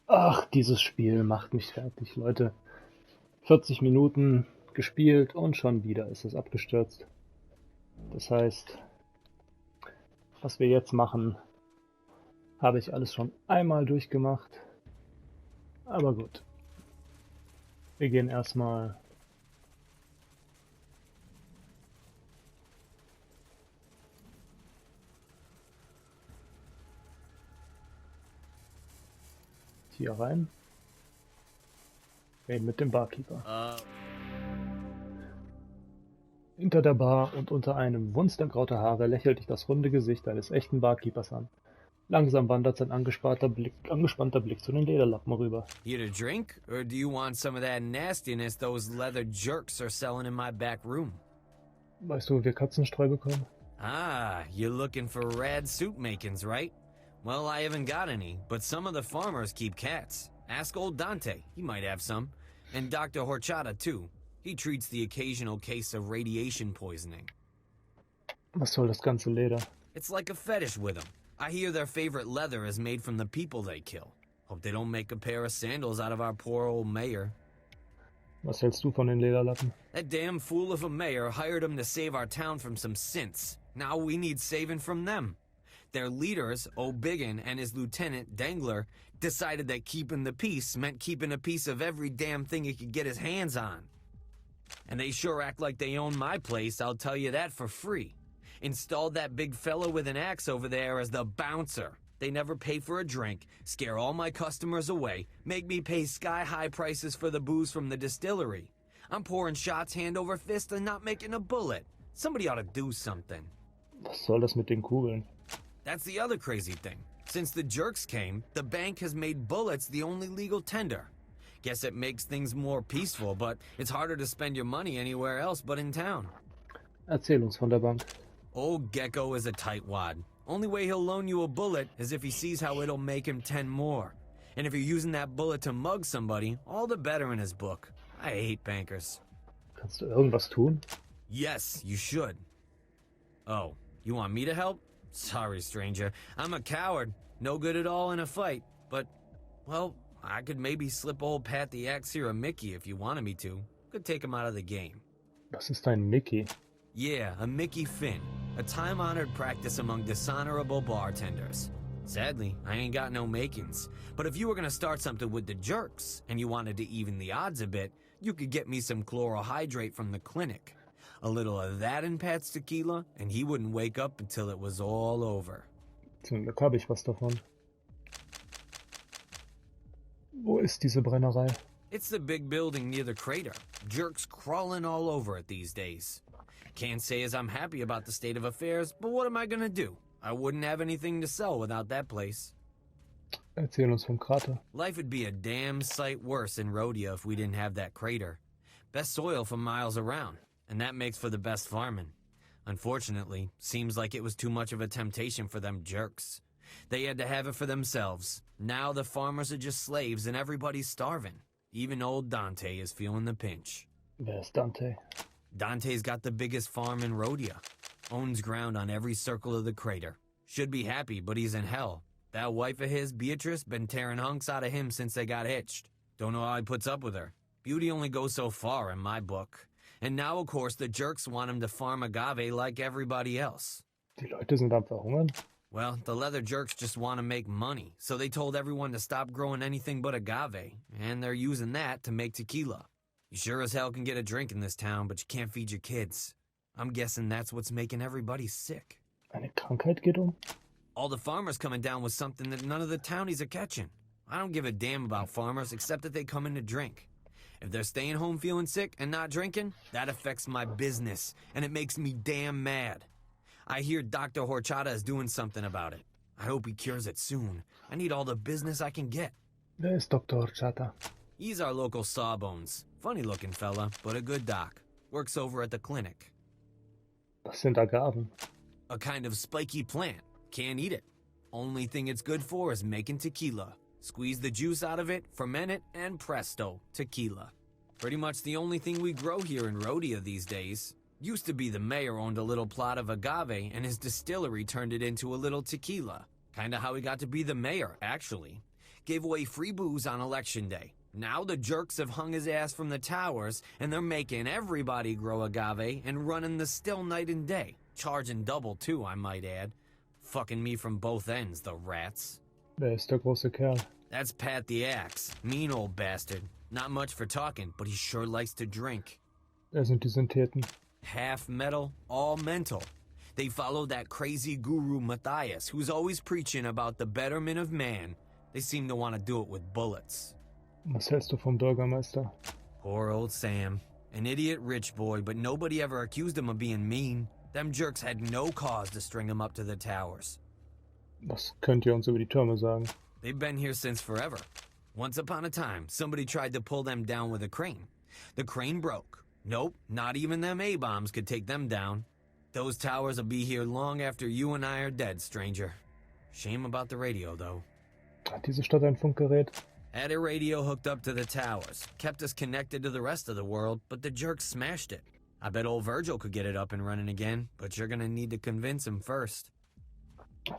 Ach, dieses Spiel macht mich fertig, Leute. 40 Minuten gespielt und schon wieder ist es abgestürzt. Das heißt, was wir jetzt machen, habe ich alles schon einmal durchgemacht. Aber gut, wir gehen erstmal hier rein, reden mit dem Barkeeper. Hinter der Bar und unter einem Wunst der graue Haare lächelt dich das runde Gesicht eines echten Barkeepers an. Langsam wandert sein angespannter Blick zu den Lederlappen rüber. Here to drink, or do you want some of that nastiness those leather jerks are selling in my back room? Weißt du, wo wir Katzenstreu bekommen? Ah, you're looking for rad suit makings, right? Well, I haven't got any, but some of the farmers keep cats. Ask old Dante, he might have some. And Dr. Horchata, too. He treats the occasional case of radiation poisoning. Was soll das ganze Leder? It's like a fetish with them. I hear their favorite leather is made from the people they kill. Hope they don't make a pair of sandals out of our poor old mayor. Was hältst du von den Lederlappen? That damn fool of a mayor hired him to save our town from some synths. Now we need saving from them. Their leaders, O'Biggin and his lieutenant, Dangler, decided that keeping the peace meant keeping a piece of every damn thing he could get his hands on. And they sure act like they own my place, I'll tell you that for free. Installed that big fella with an axe over there as the bouncer. They never pay for a drink, scare all my customers away, make me pay sky-high prices for the booze from the distillery. I'm pouring shots hand over fist and not making a bullet. Somebody ought to do something. Was soll das mit den Kugeln? That's the other crazy thing. Since the jerks came, the bank has made bullets the only legal tender. Guess it makes things more peaceful, but it's harder to spend your money anywhere else but in town. Erzähl uns von der Bank. Old Gecko is a tightwad. Only way he'll loan you a bullet is if he sees how it'll make him 10 more. And if you're using that bullet to mug somebody, all the better in his book. I hate bankers. Kannst du irgendwas tun? Yes, you should. Oh, you want me to help? Sorry, stranger. I'm a coward. No good at all in a fight. But, well, I could maybe slip old Pat the Axe here a Mickey if you wanted me to. Could take him out of the game. Was ist ein Mickey? Yeah, a Mickey Finn. A time-honored practice among dishonorable bartenders. Sadly, I ain't got no makings. But if you were gonna start something with the jerks, and you wanted to even the odds a bit, you could get me some chlorohydrate from the clinic. A little of that in Pat's tequila, and he wouldn't wake up until it was all over. Zum Glück habe ich was davon. Wo ist diese Brennerei? It's the big building near the crater. Jerks crawling all over it these days. Can't say as I'm happy about the state of affairs, but what am I gonna do? I wouldn't have anything to sell without that place. Erzähl uns vom Krater. Life would be a damn sight worse in Rhodia if we didn't have that crater. Best soil for miles around, and that makes for the best farming. Unfortunately, seems like it was too much of a temptation for them jerks. They had to have it for themselves. Now the farmers are just slaves and everybody's starving. Even old Dante is feeling the pinch. Wer ist Dante? Dante's got the biggest farm in Rhodia. Owns ground on every circle of the crater. Should be happy, but he's in hell. That wife of his, Beatrice, been tearing hunks out of him since they got hitched. Don't know how he puts up with her. Beauty only goes so far in my book. And now, of course, the jerks want him to farm agave like everybody else. Die Leute sind am Verhungern? Well, the leather jerks just want to make money, so they told everyone to stop growing anything but agave, and they're using that to make tequila. You sure as hell can get a drink in this town, but you can't feed your kids. I'm guessing that's what's making everybody sick. Eine Krankheit geht um? All the farmers coming down with something that none of the townies are catching. I don't give a damn about farmers except that they come in to drink. If they're staying home feeling sick and not drinking, that affects my business, and it makes me damn mad. I hear Dr. Horchata is doing something about it. I hope he cures it soon. I need all the business I can get. Wer ist Dr. Horchata? He's our local sawbones. Funny-looking fella, but a good doc. Works over at the clinic. Was sind Agaven? A kind of spiky plant. Can't eat it. Only thing it's good for is making tequila. Squeeze the juice out of it, ferment it, and presto, tequila. Pretty much the only thing we grow here in Rhodia these days. Used to be the mayor owned a little plot of agave and his distillery turned it into a little tequila. Kinda how he got to be the mayor, actually. gave away free booze on election day. Now the jerks have hung his ass from the towers, and they're making everybody grow agave and running the still night and day. Charging double, too, I might add. Fucking me from both ends, the rats. Wer ist der große Kerl? That's Pat the Axe. Mean old bastard. Not much for talking, but he sure likes to drink. Wer sind die Syntheten? Half metal, all mental. They follow that crazy guru Matthias, who's always preaching about the betterment of man. They seem to want to do it with bullets. Was hältst du vom Bürgermeister? Poor old Sam. An idiot rich boy, but nobody ever accused him of being mean. Them jerks had no cause to string him up to the towers. Was könnt ihr uns über die Türme sagen? They've been here since forever. Once upon a time, somebody tried to pull them down with a crane. The crane broke. Nope, not even them A-bombs could take them down. Those towers will be here long after you and I are dead, stranger. Shame about the radio, though. Hat diese Stadt ein Funkgerät? Had a radio hooked up to the towers. Kept us connected to the rest of the world, but the jerks smashed it. I bet old Virgil could get it up and running again, but you're gonna need to convince him first.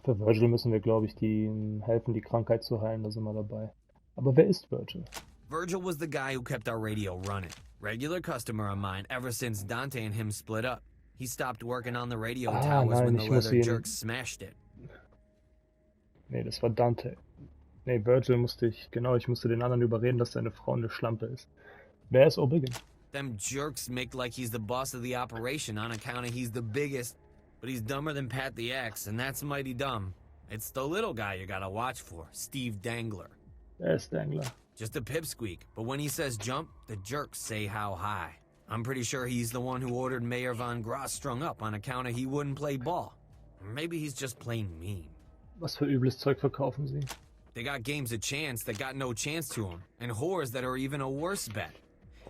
Für Virgil müssen wir, glaube ich, die helfen, die Krankheit zu heilen, da sind wir dabei. Aber wer ist Virgil? Virgil was the guy who kept our radio running. Regular customer of mine ever since Dante and him split up. He stopped working on the radio towers when the leather jerks smashed it. Nee, das war Dante. Nee, Virgil musste ich den anderen überreden, dass seine Frau eine Schlampe ist. Wer ist O'Biggin? Them jerks make like he's the boss of the operation on account of he's the biggest, but he's dumber than Pat the Axe, and that's mighty dumb. It's the little guy you gotta watch for, Steve Dangler. Wer ist Dangler? Just a pipsqueak, but when he says jump, the jerks say how high. I'm pretty sure he's the one who ordered Mayor Von Gross strung up on account of he wouldn't play ball. Or maybe he's just plain mean. Was für übles Zeug verkaufen sie? They got games of chance that got no chance to them, and whores that are even a worse bet.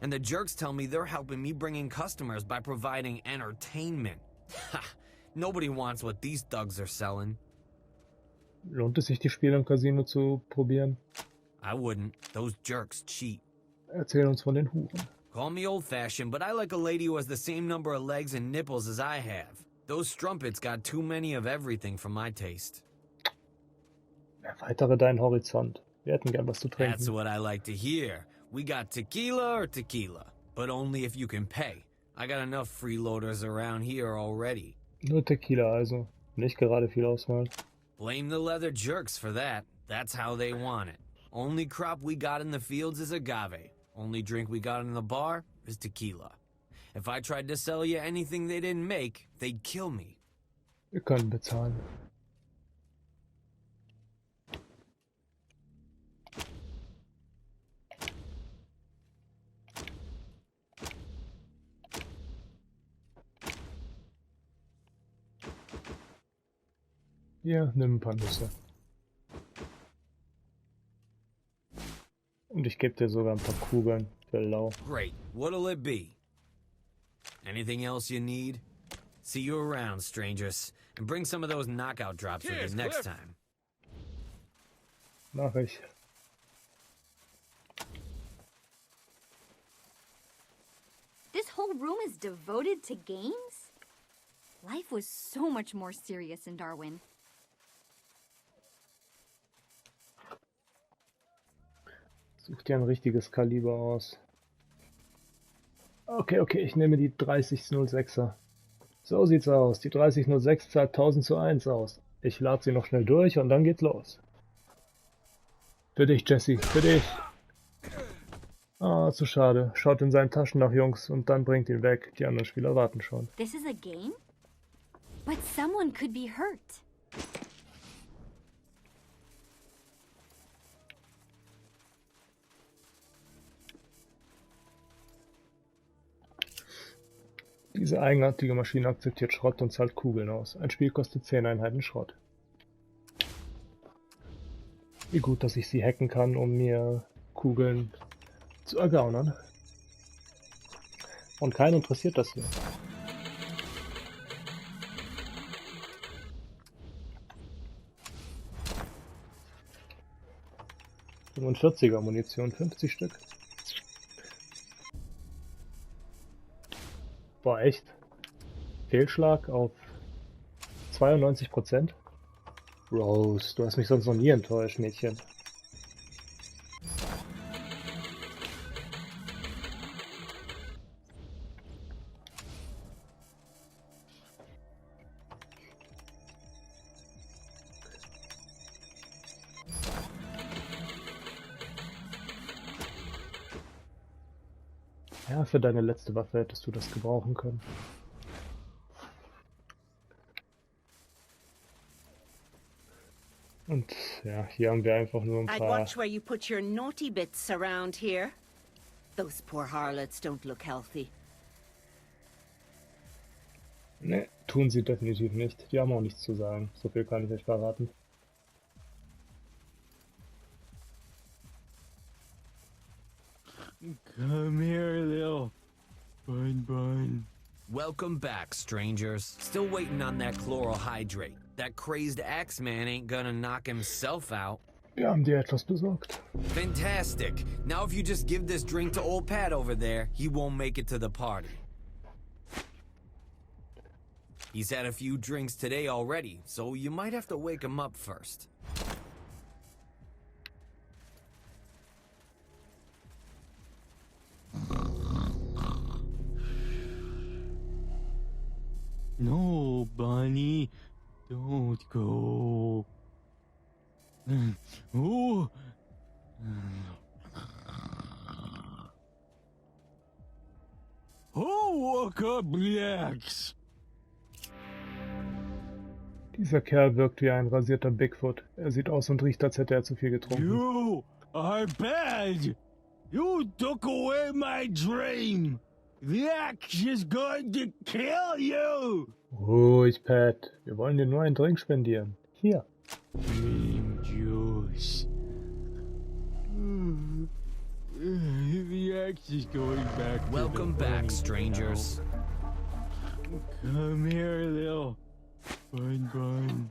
And the jerks tell me they're helping me bring in customers by providing entertainment. Ha! Nobody wants what these thugs are selling. Lohnt es sich, die Spiele im Casino zu probieren? I wouldn't. Those jerks cheat. Erzähl uns von den Huren. Call me old-fashioned, but I like a lady who has the same number of legs and nipples as I have. Those strumpets got too many of everything for my taste. Erweitere deinen Horizont. Wir hätten gern was zu trinken. That's what I like to hear. We got tequila or tequila, but only if you can pay. I got enough freeloaders around here already. Nur Tequila also. Nicht gerade viel Auswahl. Blame the leather jerks for that. That's how they want it. Only crop we got in the fields is agave. Only drink we got in the bar is tequila. If I tried to sell you anything they didn't make, they'd kill me. Wir können bezahlen. Hier, nimm ein paar Nüsse. Und ich gebe dir sogar ein paar Kugeln für lau. Great. What'll it be? Anything else you need? See you around, strangers. And bring some of those knockout drops with you next time. Mach ich. This whole room is devoted to games? Life was so much more serious in Darwin. Such dir ein richtiges Kaliber aus. Okay, ich nehme die 3006er. So sieht's aus. Die 3006 zahlt 1000:1 aus. Ich lade sie noch schnell durch und dann geht's los. Für dich, Jesse, für dich. Ah, zu schade. Schaut in seinen Taschen nach, Jungs, und dann bringt ihn weg. Die anderen Spieler warten schon. This is a game? But someone could be hurt. Diese eigenartige Maschine akzeptiert Schrott und zahlt Kugeln aus. Ein Spiel kostet 10 Einheiten Schrott. Wie gut, dass ich sie hacken kann, um mir Kugeln zu ergaunern. Und keinen interessiert das hier. er Munition, 50 Stück. Boah, echt? Fehlschlag auf 92%? Rose, du hast mich sonst noch nie enttäuscht, Mädchen. Ja, für deine letzte Waffe hättest du das gebrauchen können. Und ja, hier haben wir einfach nur ein I'd paar... watch where you put your naughty bits around here. Those poor harlots don't look healthy. Ne, tun sie definitiv nicht. Die haben auch nichts zu sagen. So viel kann ich euch verraten. Come here, little bun. Welcome back, strangers. Still waiting on that chloral hydrate. That crazed Axeman ain't gonna knock himself out. Wir haben dir etwas besorgt. Fantastic. Now if you just give this drink to old Pat over there, he won't make it to the party. He's had a few drinks today already, so you might have to wake him up first. No, Bunny, don't go. Oh. Oh, look up, Blacks. Dieser Kerl wirkt wie ein rasierter Bigfoot. Er sieht aus und riecht, als hätte er zu viel getrunken. You are bad. You took away my dream. The axe is going to kill you. Ruhig, Pat. Wir wollen dir nur einen Drink spendieren. Hier. Dream juice. The axe is going back. Welcome back, strangers. Come here, little bun.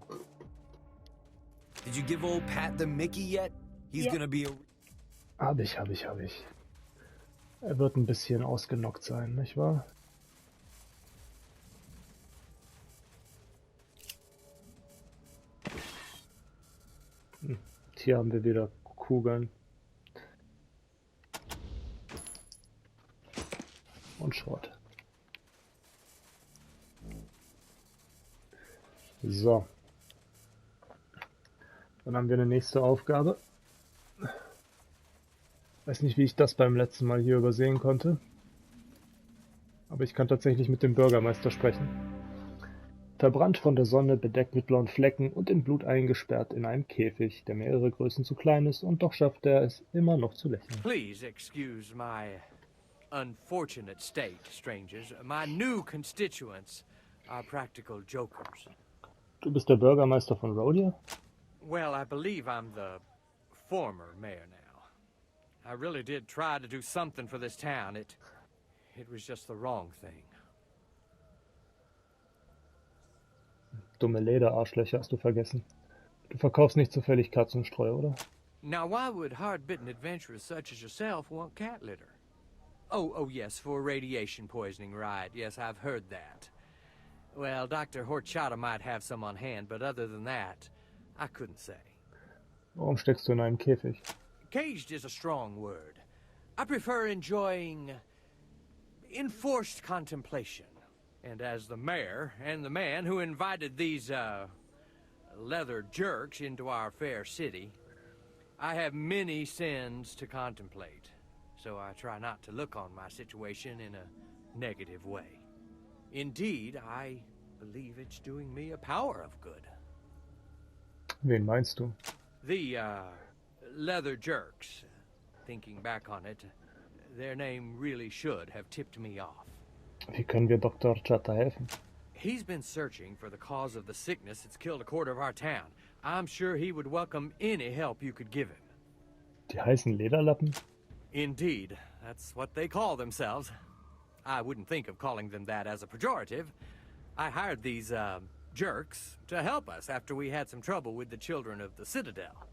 Did you give old Pat the Mickey yet? He's gonna be a... Hab ich. Er wird ein bisschen ausgenockt sein, nicht wahr? Hier haben wir wieder Kugeln. Und Schrott. So. Dann haben wir eine nächste Aufgabe. Weiß nicht, wie ich das beim letzten Mal hier übersehen konnte. Aber ich kann tatsächlich mit dem Bürgermeister sprechen. Verbrannt von der Sonne, bedeckt mit blauen Flecken und in Blut eingesperrt in einem Käfig, der mehrere Größen zu klein ist, und doch schafft er es immer noch zu lächeln. Please excuse my unfortunate state, strangers. My new constituents are practical jokers. Du bist der Bürgermeister von Rhodia? Well, I believe I'm the former mayor now. I really did try to do something for this town. It was just the wrong thing. Dumme Lederarschlöcher hast du vergessen. Du verkaufst nicht zufällig Katzenstreu, oder? Now, why would hard-bitten adventurers such as yourself want cat litter? Oh, yes, for radiation poisoning, right. Yes, I've heard that. Well, Dr. Horchata might have some on hand, but other than that, I couldn't say. Warum steckst du in einem Käfig? Caged is a strong word. I prefer enjoying enforced contemplation. And as the mayor and the man who invited these, leather jerks into our fair city, I have many sins to contemplate. So I try not to look on my situation in a negative way. Indeed, I believe it's doing me a power of good. Wen meinst du? The, leather jerks. Thinking back on it, their name really should have tipped me off. Wie können wir Dr. Chata helfen? He's been searching for the cause of the sickness that's killed a quarter of our town. I'm sure he would welcome any help you could give him. Die heißen Lederlappen? Indeed, that's what they call themselves. I wouldn't think of calling them that as a pejorative. I hired these, jerks to help us after we had some trouble with the children of the Citadel.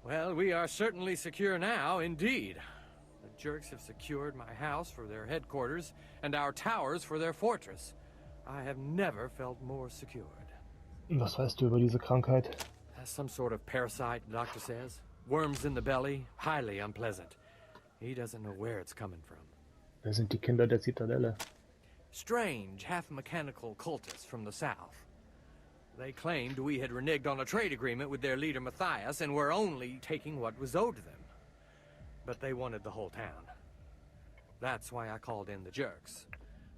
Well, we are certainly secure now, indeed. The jerks have secured my house for their headquarters and our towers for their fortress. I have never felt more secured. Was weißt du über diese Krankheit? Some sort of parasite, the doctor says. Worms in the belly, highly unpleasant. He doesn't know where it's coming from. Wer sind die Kinder der Zitadelle? Strange, half-mechanical cultists from the south. They claimed we had reneged on a trade agreement with their leader Matthias and were only taking what was owed to them. But they wanted the whole town. That's why I called in the jerks.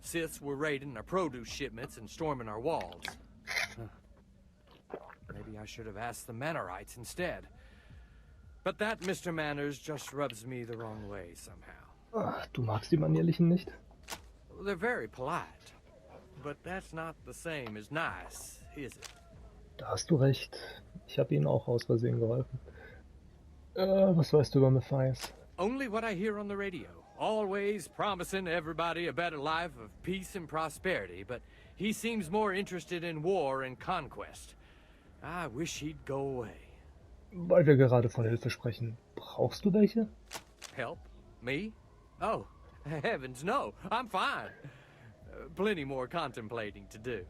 Siths were raiding our produce shipments and storming our walls. Maybe I should have asked the Mannerites instead. But that Mr. Manners just rubs me the wrong way somehow. Ach, du magst die Manierlichen nicht? They're very polite, but that's not the same as nice, is it? Da hast du recht. Ich habe ihnen auch aus Versehen geholfen. Was weißt du über Matthias? Only what I hear on the radio. Always promising everybody a better life of peace and prosperity, but he seems more interested in war and conquest. I wish he'd go away. Weil wir gerade von Hilfe sprechen. Brauchst du welche? Help? Me? Oh, heavens no, I'm fine. Plenty more contemplating to do.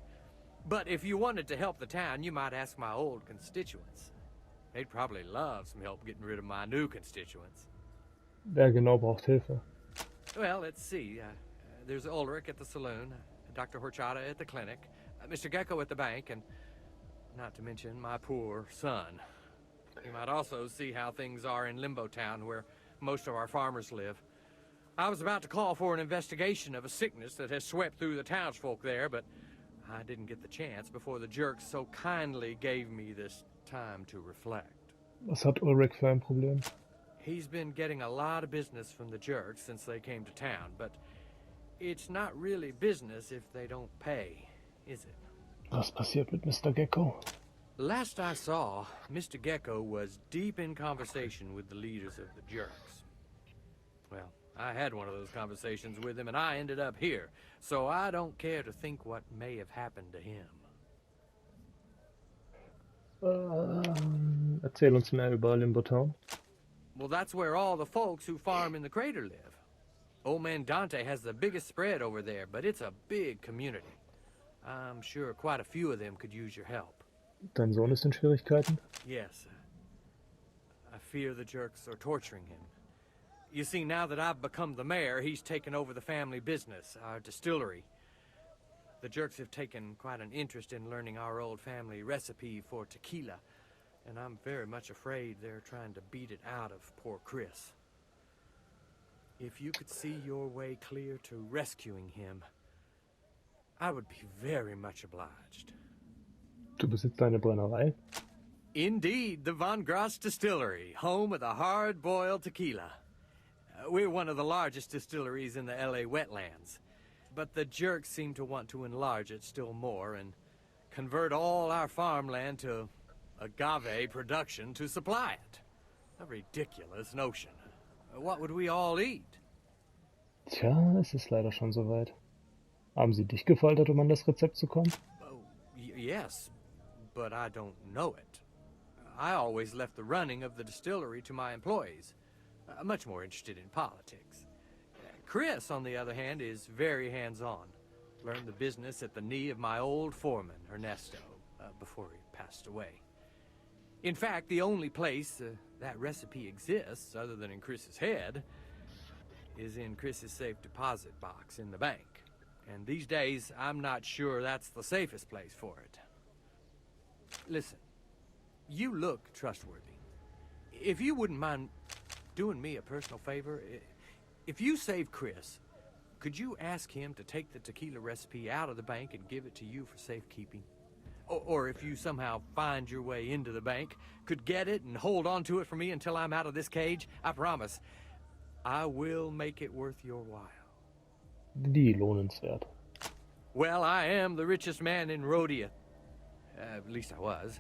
But if you wanted to help the town, you might ask my old constituents. They'd probably love some help getting rid of my new constituents. Wer genau braucht Hilfe? Well, let's see. There's Ulrich at the saloon, Dr. Horchata at the clinic, Mr. Gecko at the bank, and not to mention my poor son. You might also see how things are in Limbo Town, where most of our farmers live. I was about to call for an investigation of a sickness that has swept through the townsfolk there, but I didn't get the chance before the jerks so kindly gave me this time to reflect. Was hat Ulrich für ein Problem? He's been getting a lot of business from the jerks since they came to town, but it's not really business if they don't pay, is it? Was passiert mit Mr. Gecko? Last I saw, Mr. Gecko was deep in conversation with the leaders of the jerks. Well, I had one of those conversations with him and I ended up here, so I don't care to think what may have happened to him. Erzähl uns mehr über Limbo Town. Well, that's where all the folks who farm in the crater live. Old man Dante has the biggest spread over there, but it's a big community. I'm sure quite a few of them could use your help. Dein Sohn ist in Schwierigkeiten? Yes. I fear the jerks are torturing him. You see, now that I've become the mayor, he's taken over the family business, our distillery. The jerks have taken quite an interest in learning our old family recipe for tequila, and I'm very much afraid they're trying to beat it out of poor Chris. If you could see your way clear to rescuing him, I would be very much obliged. Du besitzt eine Brennerei? Indeed, the Von Grass Distillery, home of the hard-boiled tequila. We're one of the largest distilleries in the LA wetlands, but the jerks seem to want to enlarge it still more and convert all our farmland to agave production to supply it. A ridiculous notion. What would we all eat? Tja, es ist leider schon soweit. Haben sie dich gefoltert, um an das Rezept zu kommen? Oh, yes, but I don't know it. I always left the running of the distillery to my employees, much more interested in politics. Chris, on the other hand, is very hands-on. Learned the business at the knee of my old foreman, Ernesto, before he passed away. In fact, the only place that recipe exists, other than in Chris's head, is in Chris's safe deposit box in the bank. And these days, I'm not sure that's the safest place for it. Listen, you look trustworthy. If you wouldn't mind doing me a personal favor, if you save Chris, could you ask him to take the tequila recipe out of the bank and give it to you for safekeeping? Or if you somehow find your way into the bank, could get it and hold on to it for me until I'm out of this cage, I promise, I will make it worth your while. Wie lohnenswert. Well, I am the richest man in Rhodia. At least I was.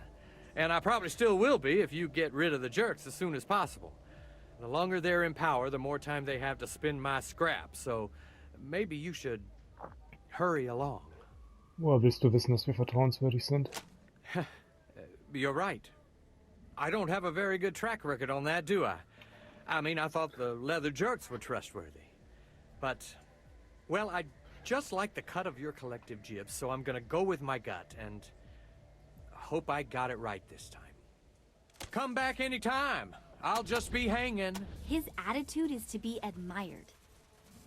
And I probably still will be if you get rid of the jerks as soon as possible. The longer they're in power, the more time they have to spend my scraps, so maybe you should hurry along. Woher willst du wissen, dass wir vertrauenswürdig sind? You're right. I don't have a very good track record on that, do I? I mean, I thought the leather jerks were trustworthy. But, well, I just like the cut of your collective jibs, so I'm gonna go with my gut, and hope I got it right this time. Come back anytime. I'll just be hanging. His attitude is to be admired.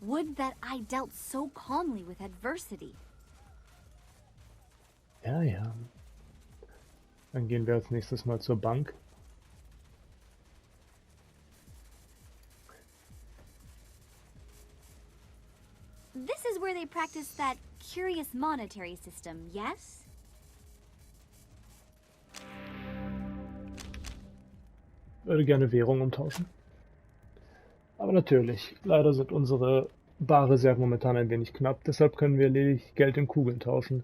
Would that I dealt so calmly with adversity. Ja, ja. Dann gehen wir als nächstes mal zur Bank. This is where they practice that curious monetary system, yes? Würde gerne Währung umtauschen. Aber natürlich, leider sind unsere Barreserven momentan ein wenig knapp, deshalb können wir lediglich Geld in Kugeln tauschen.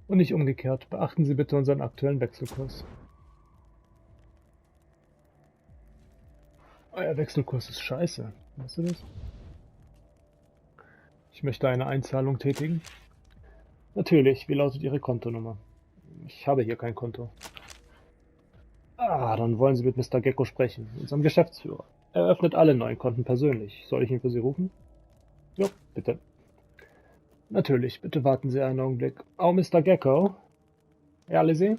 Und nicht umgekehrt. Beachten Sie bitte unseren aktuellen Wechselkurs. Euer Wechselkurs ist scheiße. Weißt du das? Ich möchte eine Einzahlung tätigen. Natürlich, wie lautet Ihre Kontonummer? Ich habe hier kein Konto. Dann wollen Sie mit Mr. Gecko sprechen, unserem Geschäftsführer. Er öffnet alle neuen Konten persönlich. Soll ich ihn für Sie rufen? Jo, bitte. Natürlich, bitte warten Sie einen Augenblick. Oh, Mr. Gecko? Ja, Lizzie?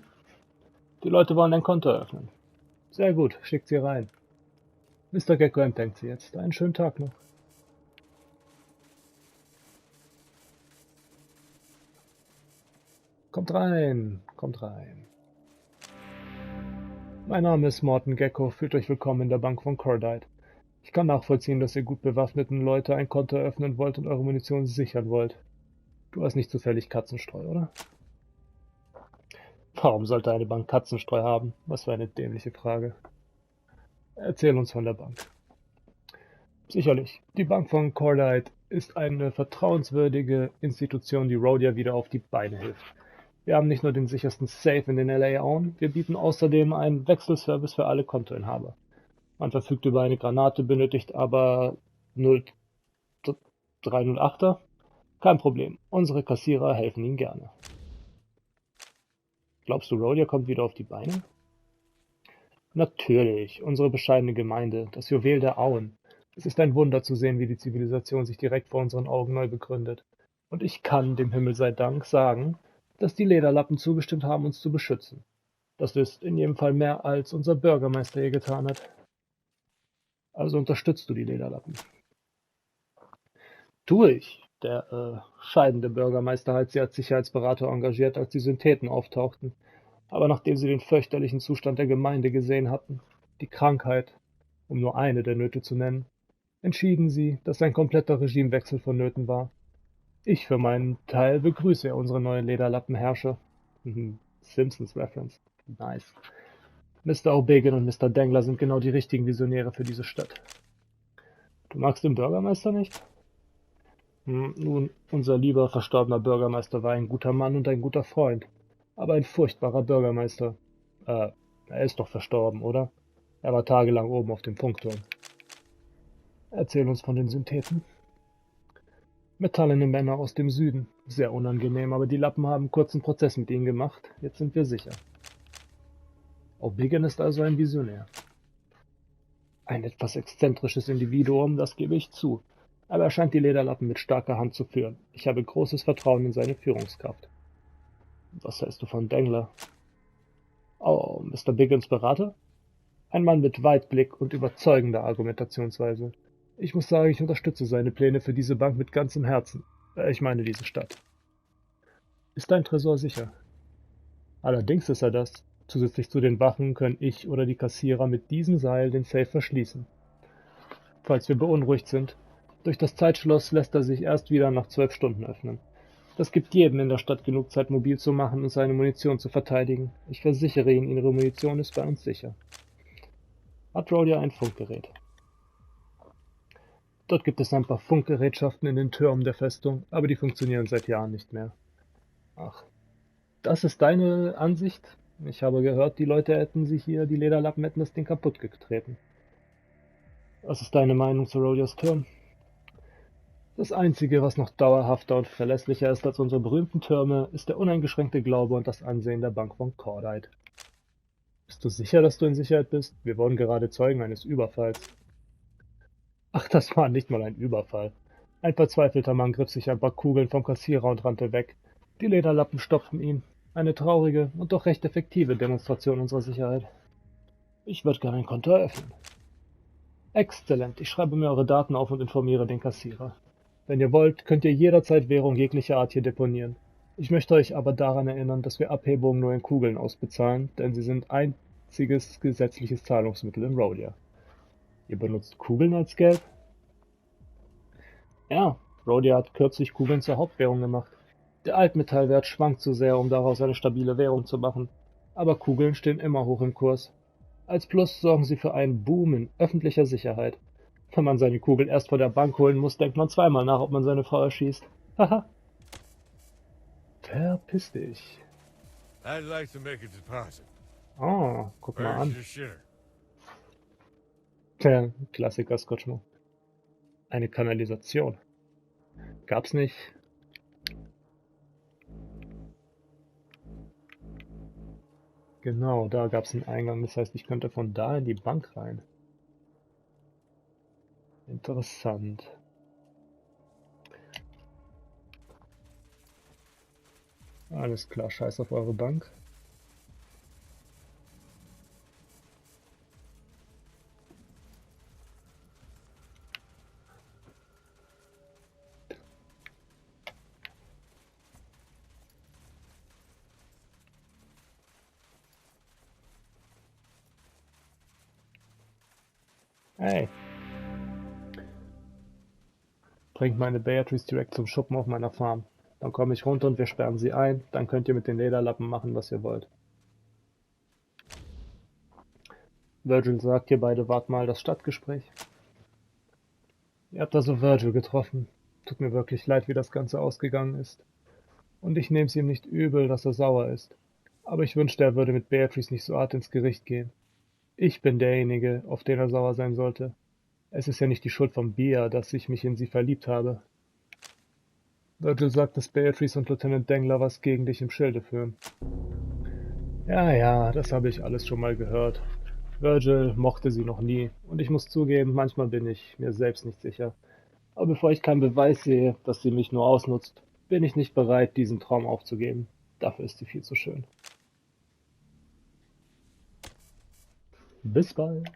Die Leute wollen ein Konto öffnen. Sehr gut, schickt sie rein. Mr. Gecko empfängt Sie jetzt. Einen schönen Tag noch. Kommt rein, kommt rein. Mein Name ist Morton Gecko, fühlt euch willkommen in der Bank von Cordite. Ich kann nachvollziehen, dass ihr gut bewaffneten Leute ein Konto eröffnen wollt und eure Munition sichern wollt. Du hast nicht zufällig Katzenstreu, oder? Warum sollte eine Bank Katzenstreu haben? Was für eine dämliche Frage. Erzähl uns von der Bank. Sicherlich, die Bank von Cordite ist eine vertrauenswürdige Institution, die Rhodia wieder auf die Beine hilft. Wir haben nicht nur den sichersten Safe in den LA Own, wir bieten außerdem einen Wechselservice für alle Kontoinhaber. Man verfügt über eine Granate, benötigt aber 308er. Kein Problem, unsere Kassierer helfen Ihnen gerne. Glaubst du, Rhodia kommt wieder auf die Beine? Natürlich, unsere bescheidene Gemeinde, das Juwel der Auen. Es ist ein Wunder zu sehen, wie die Zivilisation sich direkt vor unseren Augen neu begründet. Und ich kann, dem Himmel sei Dank, sagen, dass die Lederlappen zugestimmt haben, uns zu beschützen. Das ist in jedem Fall mehr, als unser Bürgermeister hier getan hat. Also unterstützt du die Lederlappen. Tue ich. Der scheidende Bürgermeister hat sie als Sicherheitsberater engagiert, als die Syntheten auftauchten. Aber nachdem sie den fürchterlichen Zustand der Gemeinde gesehen hatten, die Krankheit, um nur eine der Nöte zu nennen, entschieden sie, dass ein kompletter Regimewechsel vonnöten war. Ich für meinen Teil begrüße ja unsere neuen Lederlappenherrscher. Simpsons Reference. Nice. Mr. O'Biggin und Mr. Dangler sind genau die richtigen Visionäre für diese Stadt. Du magst den Bürgermeister nicht? Nun, unser lieber verstorbener Bürgermeister war ein guter Mann und ein guter Freund. Aber ein furchtbarer Bürgermeister. Er ist doch verstorben, oder? Er war tagelang oben auf dem Funkturm. Erzähl uns von den Syntheten. Metallene Männer aus dem Süden. Sehr unangenehm, aber die Lappen haben einen kurzen Prozess mit ihnen gemacht. Jetzt sind wir sicher. O'Biggin ist also ein Visionär. Ein etwas exzentrisches Individuum, das gebe ich zu. Aber er scheint die Lederlappen mit starker Hand zu führen. Ich habe großes Vertrauen in seine Führungskraft. Was hältst du von Dangler? Oh, Mr. Biggins Berater? Ein Mann mit Weitblick und überzeugender Argumentationsweise. Ich muss sagen, ich unterstütze seine Pläne für diese Bank mit ganzem Herzen. Ich meine diese Stadt. Ist dein Tresor sicher? Allerdings ist er das. Zusätzlich zu den Wachen können ich oder die Kassierer mit diesem Seil den Safe verschließen. Falls wir beunruhigt sind, durch das Zeitschloss lässt er sich erst wieder nach 12 Stunden öffnen. Das gibt jedem in der Stadt genug Zeit, mobil zu machen und seine Munition zu verteidigen. Ich versichere Ihnen, Ihre Munition ist bei uns sicher. Hat Rhodia ein Funkgerät? Dort gibt es ein paar Funkgerätschaften in den Türmen der Festung, aber die funktionieren seit Jahren nicht mehr. Ach, das ist deine Ansicht? Ich habe gehört, die Leute hätten sich hier, die Lederlappen hätten das Ding kaputt getreten. Was ist deine Meinung zu Rhodias Turm? Das Einzige, was noch dauerhafter und verlässlicher ist als unsere berühmten Türme, ist der uneingeschränkte Glaube und das Ansehen der Bank von Cordite. Bist du sicher, dass du in Sicherheit bist? Wir wurden gerade Zeugen eines Überfalls. Ach, das war nicht mal ein Überfall. Ein verzweifelter Mann griff sich ein paar Kugeln vom Kassierer und rannte weg. Die Lederlappen stopften ihn. Eine traurige und doch recht effektive Demonstration unserer Sicherheit. Ich würde gerne ein Konto eröffnen. Exzellent, ich schreibe mir eure Daten auf und informiere den Kassierer. Wenn ihr wollt, könnt ihr jederzeit Währung jeglicher Art hier deponieren. Ich möchte euch aber daran erinnern, dass wir Abhebungen nur in Kugeln ausbezahlen, denn sie sind einziges gesetzliches Zahlungsmittel in Rhodia. Ihr benutzt Kugeln als Geld? Ja, Rhodia hat kürzlich Kugeln zur Hauptwährung gemacht. Der Altmetallwert schwankt zu sehr, um daraus eine stabile Währung zu machen. Aber Kugeln stehen immer hoch im Kurs. Als Plus sorgen sie für einen Boom in öffentlicher Sicherheit. Wenn man seine Kugel erst vor der Bank holen muss, denkt man zweimal nach, ob man seine Frau erschießt. Haha. Verpiss dich. I'd like to make a deposit. Oh, guck mal Where's an. your shitter? Der Klassiker Scotchmo. Eine Kanalisation. Gab's nicht. Genau, da gab's einen Eingang. Das heißt, ich könnte von da in die Bank rein. Interessant. Alles klar, scheiß auf eure Bank. Hey. Bringt meine Beatrice direkt zum Schuppen auf meiner Farm. Dann komme ich runter und wir sperren sie ein. Dann könnt ihr mit den Lederlappen machen, was ihr wollt. Virgil sagt, ihr beide wart mal das Stadtgespräch. Ihr habt also Virgil getroffen. Tut mir wirklich leid, wie das Ganze ausgegangen ist. Und ich nehme es ihm nicht übel, dass er sauer ist. Aber ich wünschte, er würde mit Beatrice nicht so hart ins Gericht gehen. Ich bin derjenige, auf den er sauer sein sollte. Es ist ja nicht die Schuld von Bea, dass ich mich in sie verliebt habe. Virgil sagt, dass Beatrice und Lieutenant Dengler was gegen dich im Schilde führen. Ja, das habe ich alles schon mal gehört. Virgil mochte sie noch nie, und ich muss zugeben, manchmal bin ich mir selbst nicht sicher. Aber bevor ich keinen Beweis sehe, dass sie mich nur ausnutzt, bin ich nicht bereit, diesen Traum aufzugeben. Dafür ist sie viel zu schön. Bis bald.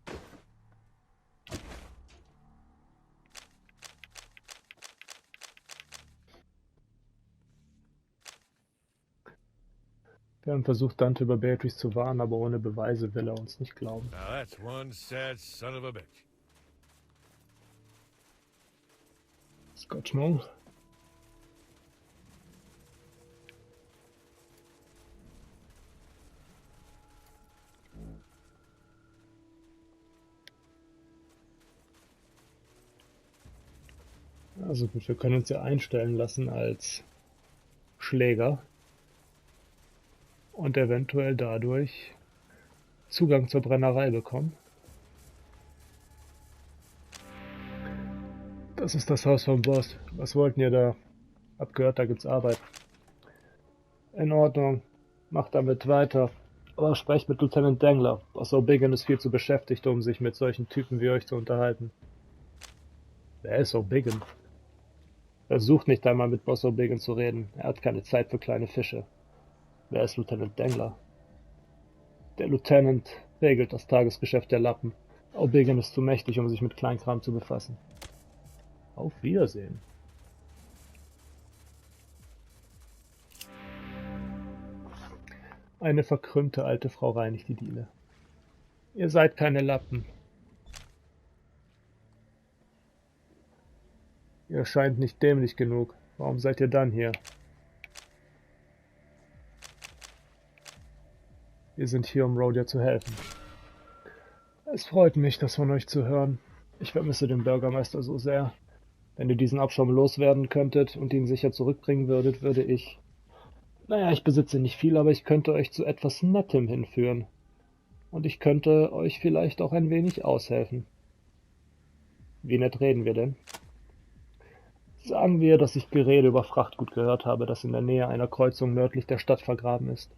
Wir haben versucht, Dante über Beatrice zu warnen, aber ohne Beweise will er uns nicht glauben. Now that's one sad son of a bitch. Scotchmo. Also gut, wir können uns ja einstellen lassen als Schläger und eventuell dadurch Zugang zur Brennerei bekommen. Das ist das Haus vom Boss. Was wollten ihr da? Hab gehört, da gibt's Arbeit. In Ordnung. Macht damit weiter. Aber sprecht mit Lieutenant Dengler. Boss O'Biggin ist viel zu beschäftigt, um sich mit solchen Typen wie euch zu unterhalten. Wer ist O'Biggin? Versucht nicht einmal mit Boss O'Biggin zu reden. Er hat keine Zeit für kleine Fische. Wer ist Lieutenant Dengler? Der Lieutenant regelt das Tagesgeschäft der Lappen. O'Biggin ist zu mächtig, um sich mit Kleinkram zu befassen. Auf Wiedersehen. Eine verkrümmte alte Frau reinigt die Diele. Ihr seid keine Lappen. Ihr scheint nicht dämlich genug. Warum seid ihr dann hier? Wir sind hier, um Rhodia zu helfen. Es freut mich, das von euch zu hören. Ich vermisse den Bürgermeister so sehr. Wenn ihr diesen Abschaum loswerden könntet und ihn sicher zurückbringen würdet, würde ich... Naja, ich besitze nicht viel, aber ich könnte euch zu etwas Nettem hinführen. Und ich könnte euch vielleicht auch ein wenig aushelfen. Wie nett reden wir denn? Sagen wir, dass ich Gerede über Frachtgut gehört habe, das in der Nähe einer Kreuzung nördlich der Stadt vergraben ist.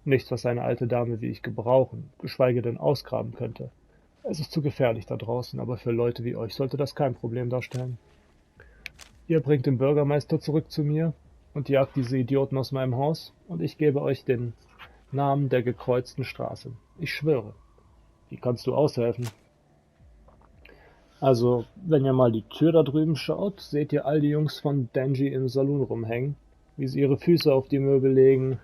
Nichts, was eine alte Dame wie ich gebrauchen, geschweige denn ausgraben könnte. Es ist zu gefährlich da draußen, aber für Leute wie euch sollte das kein Problem darstellen. Ihr bringt den Bürgermeister zurück zu mir und jagt diese Idioten aus meinem Haus, und ich gebe euch den Namen der gekreuzten Straße. Ich schwöre. Wie kannst du aushelfen? Also, wenn ihr mal die Tür da drüben schaut, seht ihr all die Jungs von Denji im Saloon rumhängen, wie sie ihre Füße auf die Möbel legen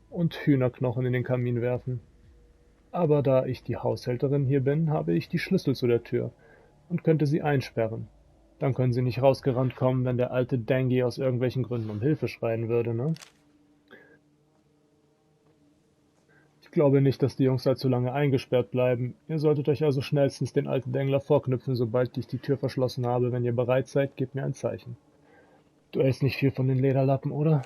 und Hühnerknochen in den Kamin werfen. Aber da ich die Haushälterin hier bin, habe ich die Schlüssel zu der Tür und könnte sie einsperren. Dann können sie nicht rausgerannt kommen, wenn der alte Dangy aus irgendwelchen Gründen um Hilfe schreien würde, ne? Ich glaube nicht, dass die Jungs allzu lange eingesperrt bleiben. Ihr solltet euch also schnellstens den alten Dengler vorknüpfen, sobald ich die Tür verschlossen habe. Wenn ihr bereit seid, gebt mir ein Zeichen. Du hältst nicht viel von den Lederlappen, oder?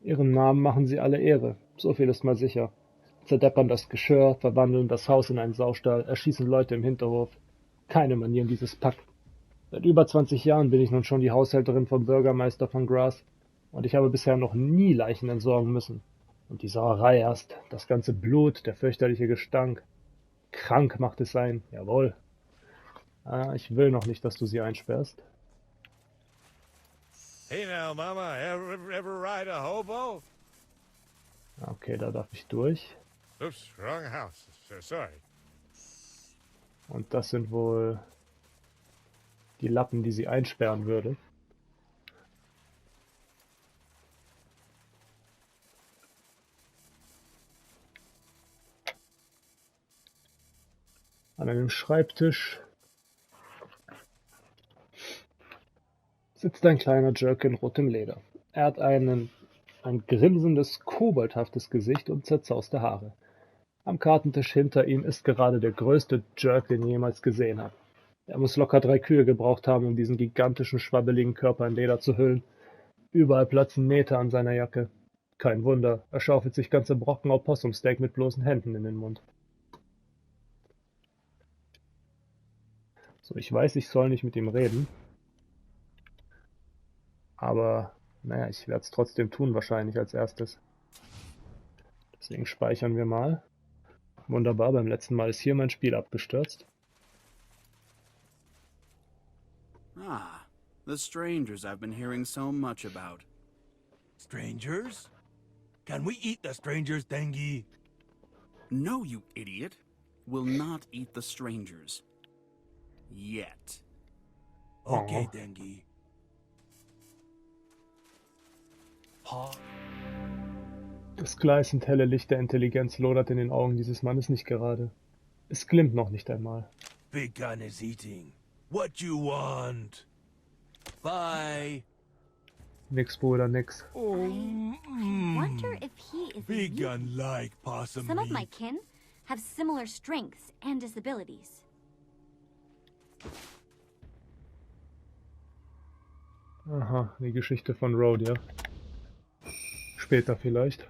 Ihren Namen machen sie alle Ehre. So viel ist mal sicher. Zerdeppern das Geschirr, verwandeln das Haus in einen Saustall, erschießen Leute im Hinterhof. Keine Manieren, dieses Pack. Seit über 20 Jahren bin ich nun schon die Haushälterin vom Bürgermeister von Grass und ich habe bisher noch nie Leichen entsorgen müssen. Und die Sauerei erst, das ganze Blut, der fürchterliche Gestank. Krank macht es sein, jawohl. Ich will noch nicht, dass du sie einsperrst. Hey now, Mama, ever ride a hobo? Okay, da darf ich durch. Oops, wrong house. Sorry. Und das sind wohl die Lappen, die sie einsperren würde. An einem Schreibtisch sitzt ein kleiner Jerk in rotem Leder. Er hat ein grinsendes, koboldhaftes Gesicht und zerzauste Haare. Am Kartentisch hinter ihm ist gerade der größte Jerk, den ich jemals gesehen habe. Er muss locker 3 Kühe gebraucht haben, um diesen gigantischen, schwabbeligen Körper in Leder zu hüllen. Überall platzen Nähte an seiner Jacke. Kein Wunder, er schaufelt sich ganze Brocken Opossumsteak mit bloßen Händen in den Mund. So, ich weiß, ich soll nicht mit ihm reden. Aber, naja, ich werde es trotzdem tun, wahrscheinlich als erstes. Deswegen speichern wir mal. Wunderbar, beim letzten Mal ist hier mein Spiel abgestürzt. Ah, the strangers I've been hearing so much about. Strangers? Can we eat the strangers, Dengi? No, you idiot. Will not eat the strangers. Yet. Okay, Dengi. Das gleißend helle Licht der Intelligenz lodert in den Augen dieses Mannes nicht gerade. Es glimmt noch nicht einmal. Big gun is eating. What you want? Bye. Nix, Bruder, nix. Wonder if he is a Big mutant. gun like possum Some of my meat. kin have similar strengths and disabilities. Aha, die Geschichte von Road, ja. Später vielleicht.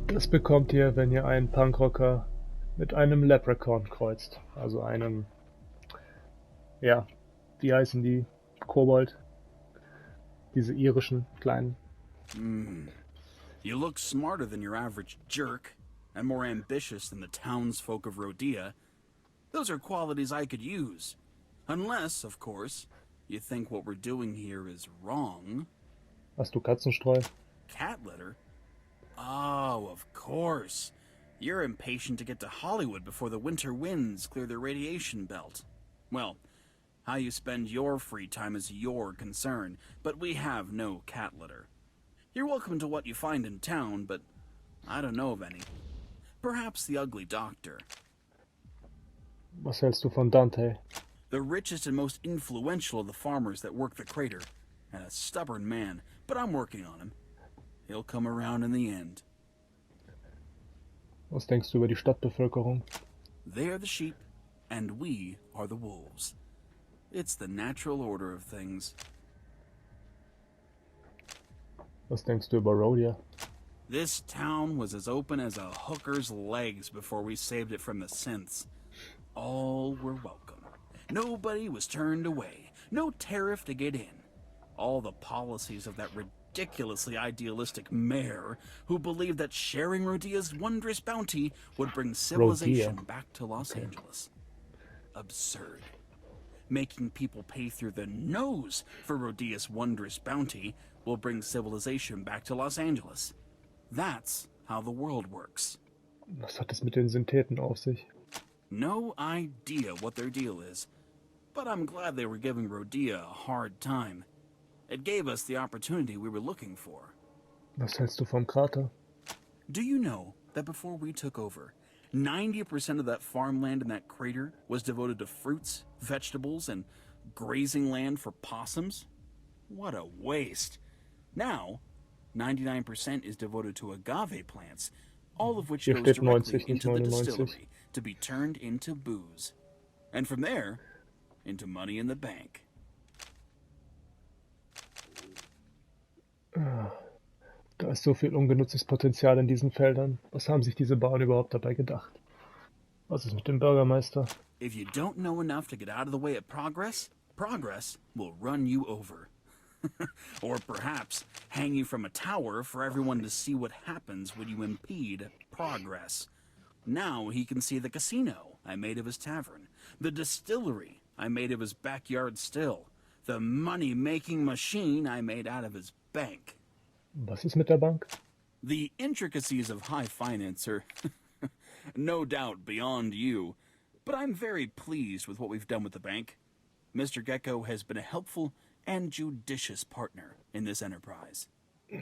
Das bekommt ihr, wenn ihr einen Punkrocker mit einem Leprechaun kreuzt. Also einem, ja, wie heißen die? Kobold. Diese irischen kleinen. You look smarter than your average jerk, and more ambitious than the townsfolk of Rodea. Those are qualities I could use. Unless, of course, you think what we're doing here is wrong. Hast du Katzenstreu? Cat litter? Oh, of course. You're impatient to get to Hollywood before the winter winds clear the radiation belt. Well, how you spend your free time is your concern, but we have no cat litter. You're welcome to what you find in town, but I don't know of any. Perhaps the ugly doctor. Was hältst du von Dante? The richest and most influential of the farmers that work the crater. And a stubborn man, but I'm working on him. He'll come around in the end. Was denkst du über die Stadtbevölkerung? They are the sheep, and we are the wolves. It's the natural order of things. Was denkst du über Rhodia? This town was as open as a hooker's legs before we saved it from the synths. All were welcome. Nobody was turned away. No tariff to get in. All the policies of that ridiculously idealistic mayor who believed that sharing Rodea's wondrous bounty would bring civilization back to Los Angeles. Absurd. Making people pay through the nose for Rodea's wondrous bounty will bring civilization back to Los Angeles. That's how the world works. Was hat es mit den Syntheten auf sich? No idea what their deal is, but I'm glad they were giving Rodea a hard time. It gave us the opportunity we were looking for. Was hältst du vom Krater? Do you know that before we took over, 90% of that farmland in that crater was devoted to fruits, vegetables, and grazing land for possums. What a waste. Now, 99% is devoted to agave plants, all of which Hier goes steht directly 90, nicht into the 99. distillery to be turned into booze. And from there, into money in the bank. Da ist so viel ungenutztes Potenzial in diesen Feldern. Was haben sich diese Bauern überhaupt dabei gedacht? Was ist mit dem Bürgermeister? If you don't know enough to get out of the way of progress, progress will run you over. Or perhaps hang you from a tower for everyone to see what happens when you impede progress. Now he can see the casino I made of his tavern, the distillery I made of his backyard still, the money-making machine I made out of his bank. Was ist mit der Bank? The intricacies of high finance are no doubt beyond you, but I'm very pleased with what we've done with the bank. Mr. Gecko has been a helpful and judicious partner in this enterprise.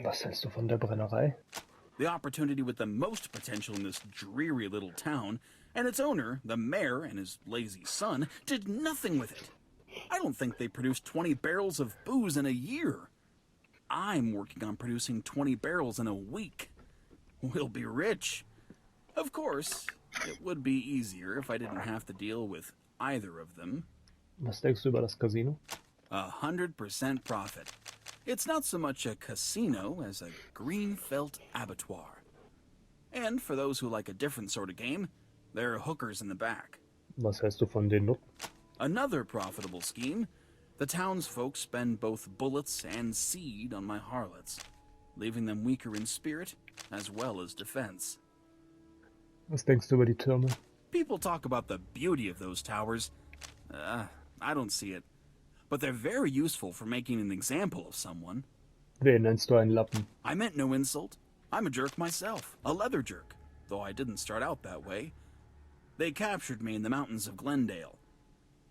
Was hältst du von der Brennerei? The opportunity with the most potential in this dreary little town, and its owner, the mayor and his lazy son, did nothing with it. I don't think they produced 20 barrels of booze in a year. I'm working on producing 20 barrels in a week. We'll be rich. Of course, it would be easier if I didn't have to deal with either of them. Was denkst du über das Casino? 100% profit. It's not so much a casino as a green felt abattoir. And for those who like a different sort of game, there are hookers in the back. Was hältst du von den Nutten? Another profitable scheme. The townsfolk spend both bullets and seed on my harlots, leaving them weaker in spirit as well as defense. Was denkst du über die Türme? People talk about the beauty of those towers. I don't see it. But they're very useful for making an example of someone. Wen nennst du einen Lappen? I meant no insult. I'm a jerk myself, a leather jerk, though I didn't start out that way. They captured me in the mountains of Glendale.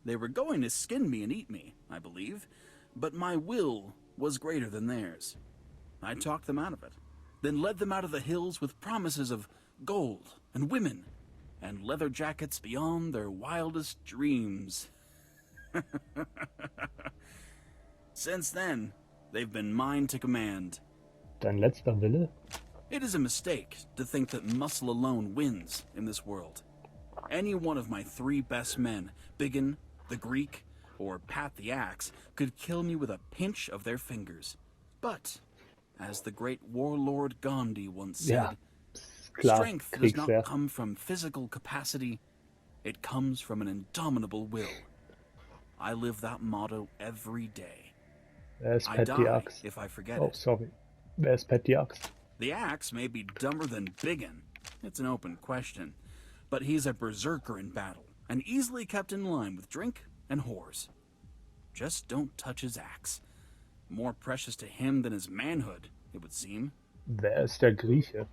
They were going to skin me and eat me, I believe, but my will was greater than theirs. I talked them out of it, then led them out of the hills with promises of gold and women and leather jackets beyond their wildest dreams. Since then, they've been mine to command. Dein letzter Wille? It is a mistake to think that muscle alone wins in this world. Any one of my 3 best men, Biggin, the Greek, or Pat the Axe, could kill me with a pinch of their fingers. But, as the great warlord Gandhi once said, klar, strength does not come from physical capacity, it comes from an indomitable will. I live that motto every day. Wer ist I Pat the die Axe? if I forget Oh, it. sorry. Wer ist Pat the Axe? The Axe may be dumber than Biggin. It's an open question. But he's a berserker in battle, and easily kept in line with drink and whores. Just don't touch his axe. More precious to him than his manhood, it would seem. Wer ist der Grieche?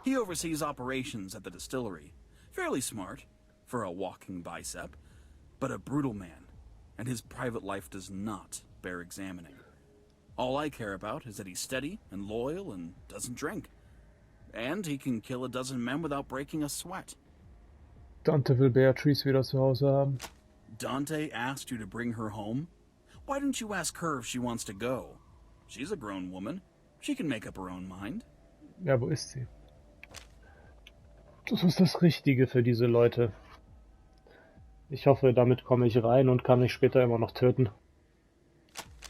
He oversees operations at the distillery. Fairly smart, for a walking bicep, but a brutal man, and his private life does not bear examining. All I care about is that he's steady and loyal and doesn't drink. And he can kill a dozen men without breaking a sweat. Dante will Beatrice wieder zu Hause haben. Dante asked you to bring her home? Why didn't you ask her if she wants to go? She's a grown woman. She can make up her own mind. Ja, wo ist sie? Das ist das Richtige für diese Leute. Ich hoffe, damit komme ich rein und kann mich später immer noch töten.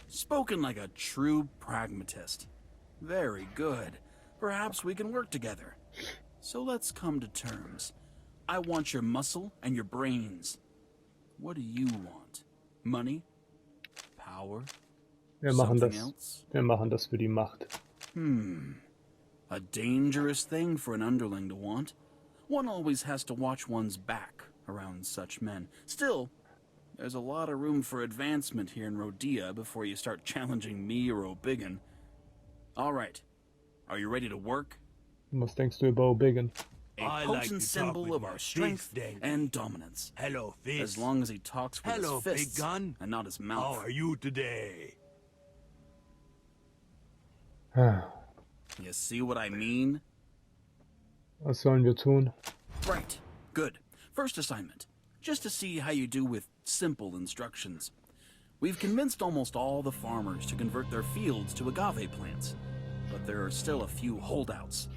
Spoken like a true pragmatist. Very good. Perhaps we can work together. So let's come to terms. I want your muscle and your brains. What do you want? Money? Power? Wir machen Something das. else? Wir machen das für die Macht. A dangerous thing for an underling to want. One always has to watch one's back around such men. Still, there's a lot of room for advancement here in Rodea before you start challenging me or O'Biggin. All right. Are you ready to work? Was denkst du über O'Biggin? A I potent like to talk symbol with of my our fists, strength Dangle. and dominance. Hello, Fist. As long as he talks with Hello, his big fists gun. and not his How mouth. are you today? You see what I mean? Was sollen wir tun? Right. Good. First assignment. Just to see how you do with simple instructions. We've convinced almost all the farmers to convert their fields to agave plants, but there are still a few holdouts.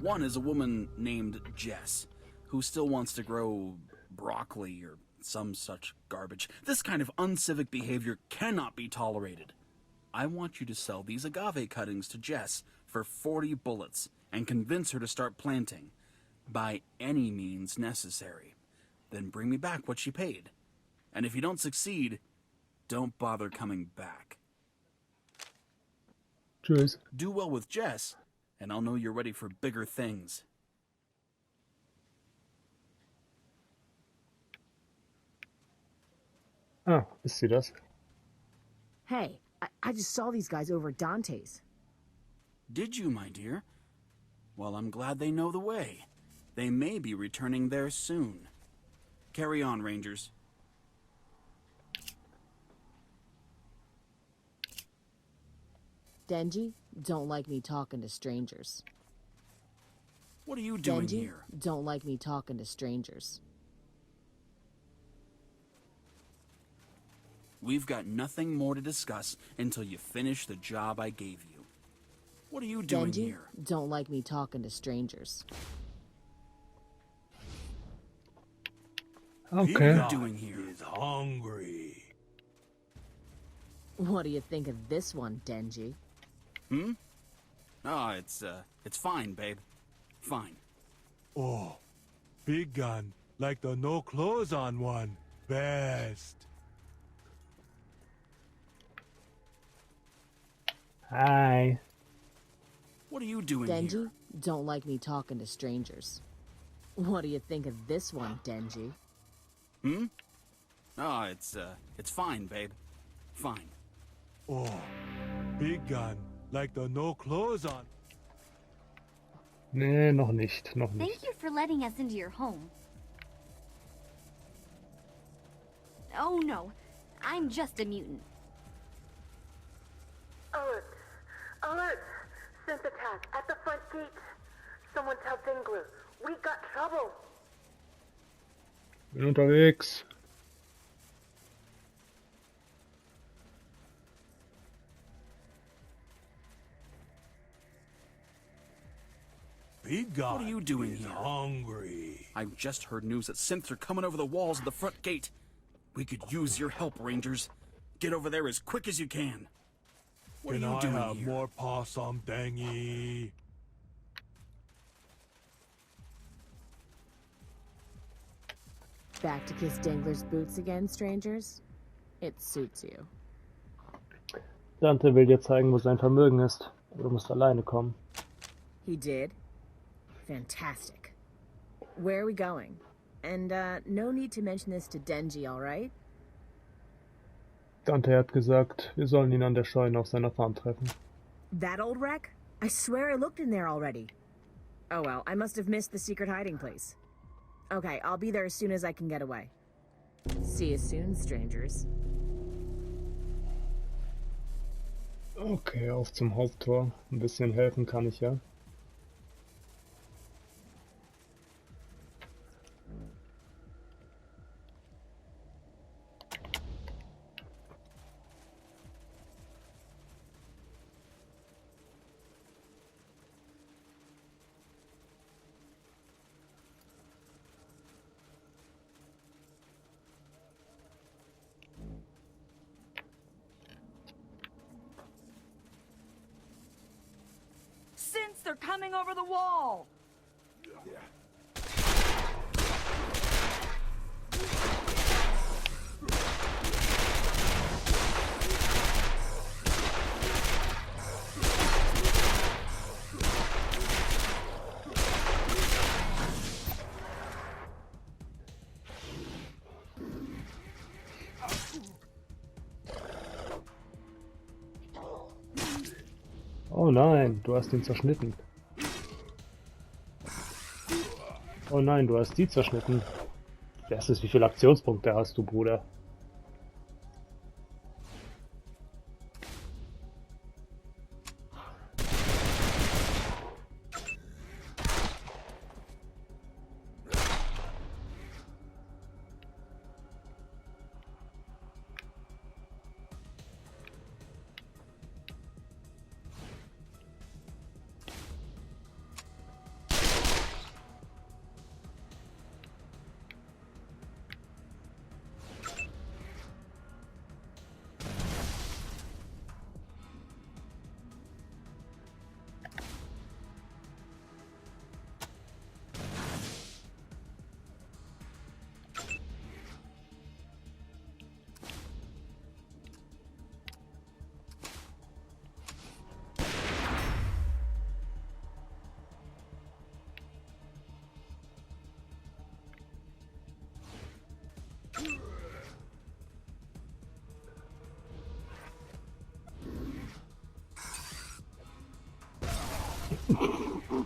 One is a woman named Jess, who still wants to grow broccoli or some such garbage. This kind of uncivic behavior cannot be tolerated. I want you to sell these agave cuttings to Jess for 40 bullets and convince her to start planting, by any means necessary. Then bring me back what she paid. And if you don't succeed, don't bother coming back. Tschüss. Do well with Jess, and I'll know you're ready for bigger things. Ah, ist sie das? Hey, I just saw these guys over at Dante's. Did you, my dear? Well, I'm glad they know the way. They may be returning there soon. Carry on, Rangers. Denji, don't like me talking to strangers. What are you doing Denji, here? don't like me talking to strangers. We've got nothing more to discuss until you finish the job I gave you. What are you doing Denji, here? don't like me talking to strangers. Okay. What are you doing here? Is hungry. What do you think of this one, Denji? Oh, it's fine, babe. Fine. Oh, big gun, like the no clothes on one. Best. Hi. What are you doing Denji, here? don't like me talking to strangers. What do you think of this one, Denji? Oh, it's fine, babe. Fine. Oh, big gun, like the no clothes on. Nee, noch nicht. Noch nicht. Thank you for letting us into your home. Oh no, I'm just a mutant. Alert! Alert! Synth attack at the front gate. Someone tell Dingler. We got trouble. Bin unterwegs. Big gun. What are you doing is here? Hungry. I've just heard news that synths are coming over the walls of the front gate. We could use your help, Rangers. Get over there as quick as you can. What Can are you I doing have here? more possum, Dangy? Back to kiss Dangler's boots again, strangers? It suits you. Dante will dir zeigen, wo sein Vermögen ist. Aber du musst alleine kommen. He did? Fantastic. Where are we going? And, no need to mention this to Denji, alright? Dante hat gesagt, wir sollen ihn an der Scheune auf seiner Farm treffen. That old wreck? I swear I looked in there already. Oh well, I must have missed the secret hiding place. Okay, I'll be there as soon as I can get away. See you soon, strangers. Okay, auf zum Haupttor. Ein bisschen helfen kann ich ja. Since they're coming over the wall! Oh nein, du hast ihn zerschnitten. Oh nein, du hast die zerschnitten. Das ist, wie viele Aktionspunkte hast du, Bruder?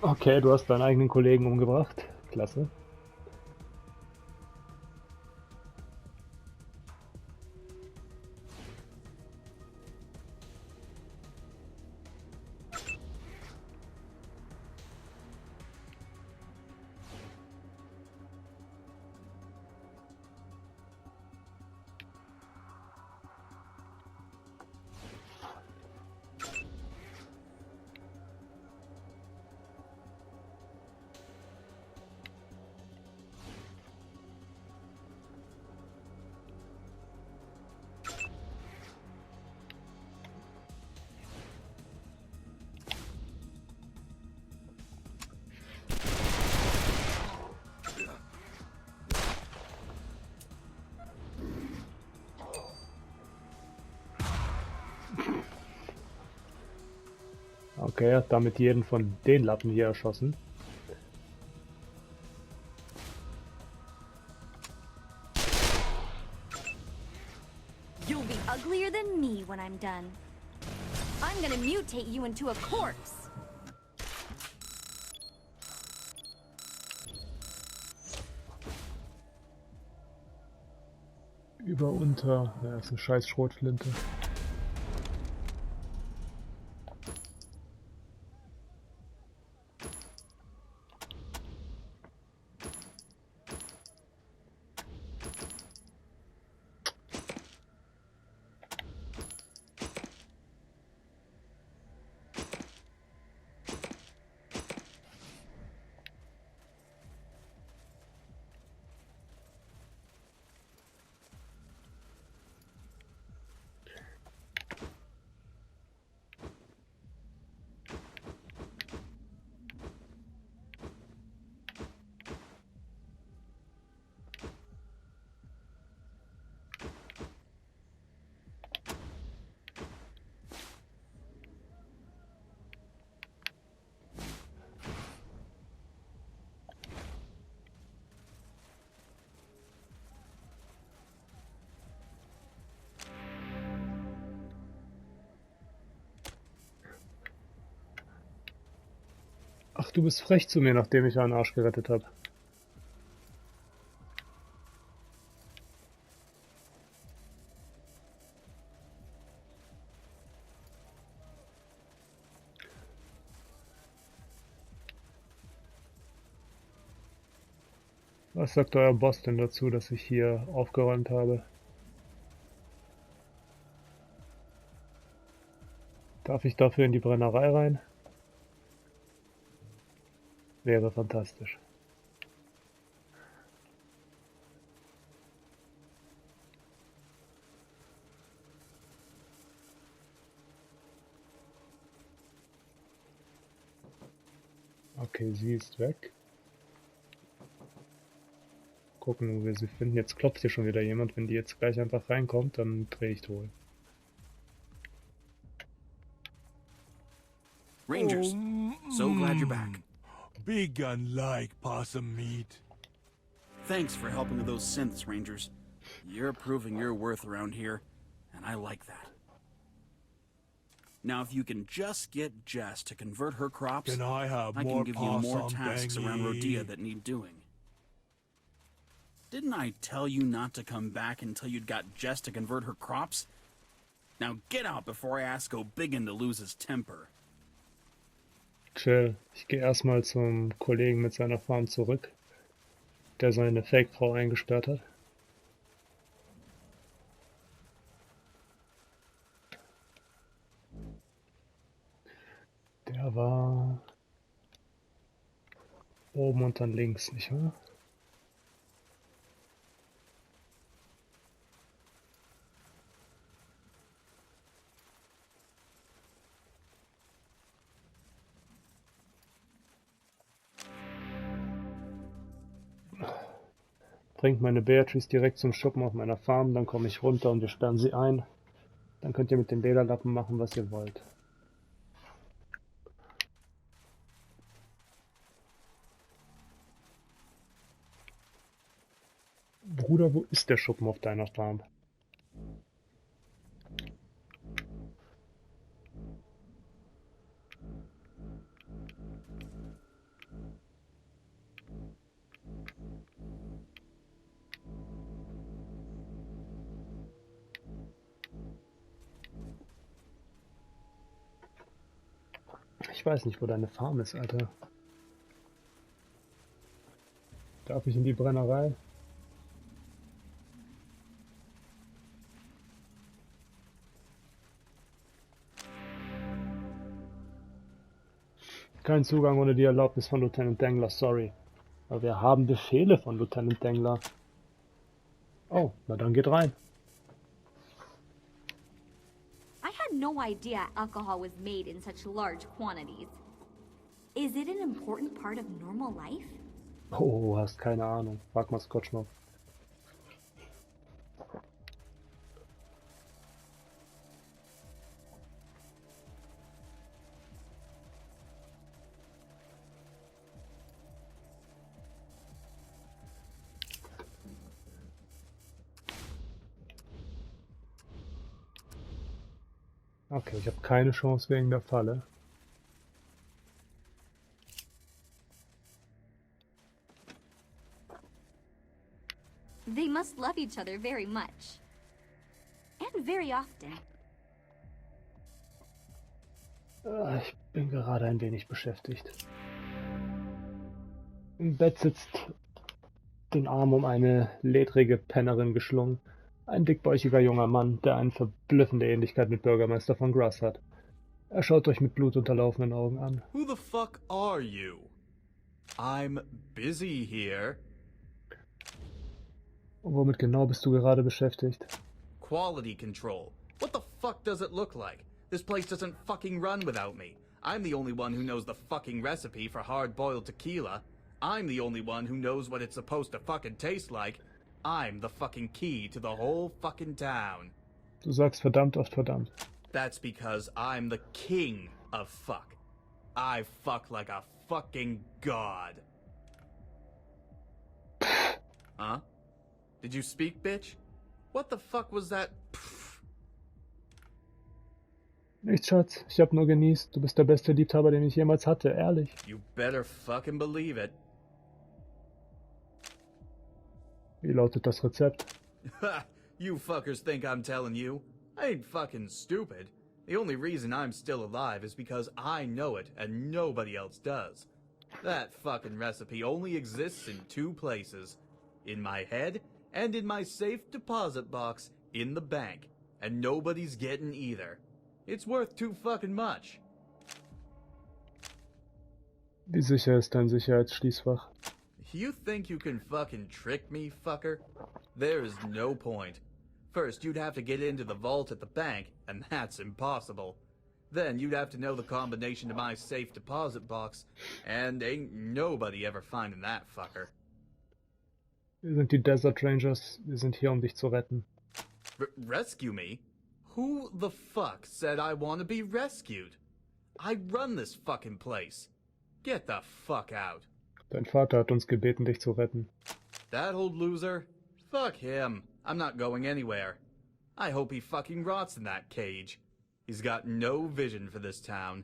Okay, du hast deinen eigenen Kollegen umgebracht. Klasse. Okay, er hat damit jeden von den Lappen hier erschossen. You'll be uglier than me when I'm done. I'm gonna mutate you into a corpse. Über unter. Ja, ist eine scheiß Schrotflinte. Ach, du bist frech zu mir, nachdem ich einen Arsch gerettet habe. Was sagt euer Boss denn dazu, dass ich hier aufgeräumt habe? Darf ich dafür in die Brennerei rein? Wäre fantastisch. Okay, sie ist weg. Gucken, wo wir sie finden. Jetzt klopft hier schon wieder jemand. Wenn die jetzt gleich einfach reinkommt, dann drehe ich durch. Rangers, so glad you're back. Big gun like possum meat. Thanks for helping with those synths, Rangers. You're proving your worth around here, and I like that. Now, if you can just get Jess to convert her crops, Can I have I more can give you more possum, tasks around Bangy? Rodea that need doing. Didn't I tell you not to come back until you'd got Jess to convert her crops? Now get out before I ask O'Biggin to lose his temper. Chill. Ich gehe erstmal zum Kollegen mit seiner Farm zurück, der seine Fake-Frau eingesperrt hat. Der war oben und dann links, nicht wahr? Bringt meine Beatrice direkt zum Schuppen auf meiner Farm, dann komme ich runter und wir sperren sie ein. Dann könnt ihr mit den Lederlappen machen, was ihr wollt. Bruder, wo ist der Schuppen auf deiner Farm? weiß nicht, wo deine Farm ist, Alter. Darf ich in die Brennerei? Kein Zugang ohne die Erlaubnis von Lieutenant Dangler, sorry. Aber wir haben Befehle von Lieutenant Dangler. Oh, na dann geht rein. I had no idea alcohol was made in such large quantities. Is it an important part of normal life? Oh, hast keine Ahnung. Frag mal Scotchmob. Okay, ich habe keine Chance wegen der Falle. They must love each other very much. And very often. Ich bin gerade ein wenig beschäftigt. Im Bett sitzt, den Arm um eine ledrige Pennerin geschlungen, ein dickbäuchiger junger Mann, der eine verblüffende Ähnlichkeit mit Bürgermeister von Grass hat. Er schaut euch mit blutunterlaufenden Augen an. Who the fuck are you? I'm busy here. Und womit genau bist du gerade beschäftigt? Quality control. What the fuck does it look like? This place doesn't fucking run without me. I'm the only one who knows the fucking recipe for hard-boiled tequila. I'm the only one who knows what it's supposed to fucking taste like. I'm the fucking key to the whole fucking town. Du sagst verdammt oft verdammt. That's because I'm the king of fuck. I fuck like a fucking god. Huh? Did you speak, bitch? What the fuck was that? Nichts, Schatz. Ich hab nur genießt. Du bist der beste Liebhaber, den ich jemals hatte. Ehrlich. You better fucking believe it. Wie lautet das Rezept? You fuckers think I'm telling you? I ain't fucking stupid. The only reason I'm still alive is because I know it and nobody else does. That fucking recipe only exists in two places. In my head and in my safe deposit box in the bank. And nobody's getting either. It's worth too fucking much. Wie sicher ist dein Sicherheitsschließfach? You think you can fucking trick me, fucker? There is no point. First, you'd have to get into the vault at the bank, and that's impossible. Then you'd have to know the combination to my safe deposit box, and ain't nobody ever finding that fucker. Wir sind die Desert Rangers. Wir sind hier, um dich zu retten. Rescue me? Who the fuck said I want to be rescued? I run this fucking place. Get the fuck out. Dein Vater hat uns gebeten, dich zu retten. That old loser? Fuck him. I'm not going anywhere. I hope he fucking rots in that cage. He's got no vision for this town.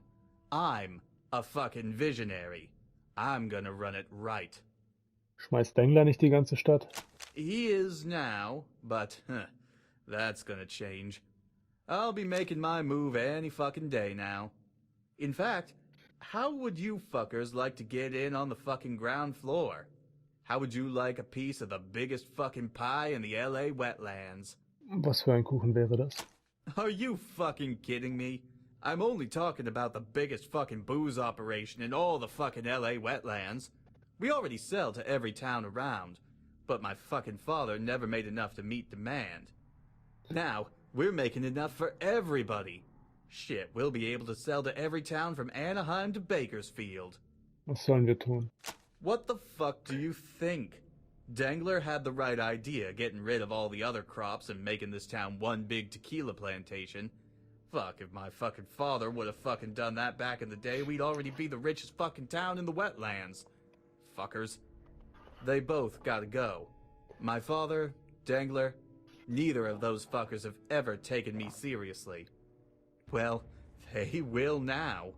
I'm a fucking visionary. I'm gonna run it right. Schmeißt Dangler nicht die ganze Stadt? He is now, but that's gonna change. I'll be making my move any fucking day now. In fact, how would you fuckers like to get in on the fucking ground floor? How would you like a piece of the biggest fucking pie in the LA wetlands? Was für ein Kuchen wäre das? Are you fucking kidding me? I'm only talking about the biggest fucking booze operation in all the fucking LA wetlands. We already sell to every town around, but my fucking father never made enough to meet demand. Now, we're making enough for everybody. Shit, we'll be able to sell to every town from Anaheim to Bakersfield. Was sollen wir tun? What the fuck do you think? Dangler had the right idea, getting rid of all the other crops and making this town one big tequila plantation. Fuck, if my fucking father would have fucking done that back in the day, we'd already be the richest fucking town in the wetlands. Fuckers. They both gotta go. My father, Dangler, neither of those fuckers have ever taken me seriously. Well, they will now.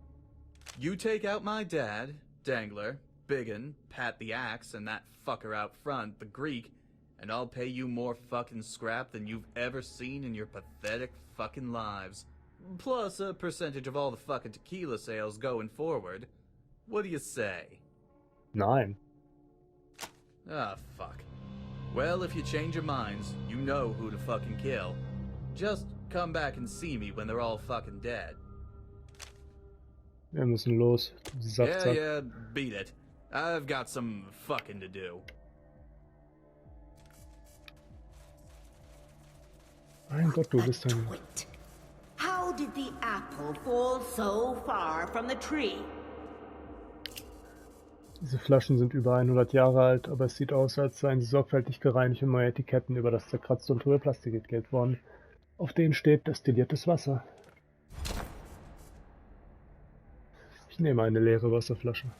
You take out my dad, Dangler, Biggin, Pat the Axe, and that fucker out front, the Greek, and I'll pay you more fucking scrap than you've ever seen in your pathetic fucking lives. Plus a percentage of all the fucking tequila sales going forward. What do you say? Nein. Ah, fuck. Well, if you change your minds, you know who to fucking kill. Just come back and see me when they're all fucking dead. Wir müssen los. Sack. Yeah, beat it. I've got some fucking to do. Mein Gott, du bist ein... How did the apple fall so far from the tree? Diese Flaschen sind über 100 Jahre alt, aber es sieht aus, als seien sie sorgfältig gereinigt und neue Etiketten über das zerkratzte und trübe Plastik geklebt worden. Auf denen steht destilliertes Wasser. Ich nehme eine leere Wasserflasche.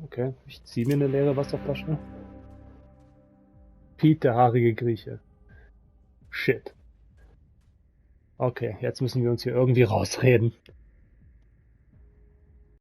Okay, ich ziehe mir eine leere Wasserflasche. Pete, der haarige Grieche. Shit. Okay, jetzt müssen wir uns hier irgendwie rausreden.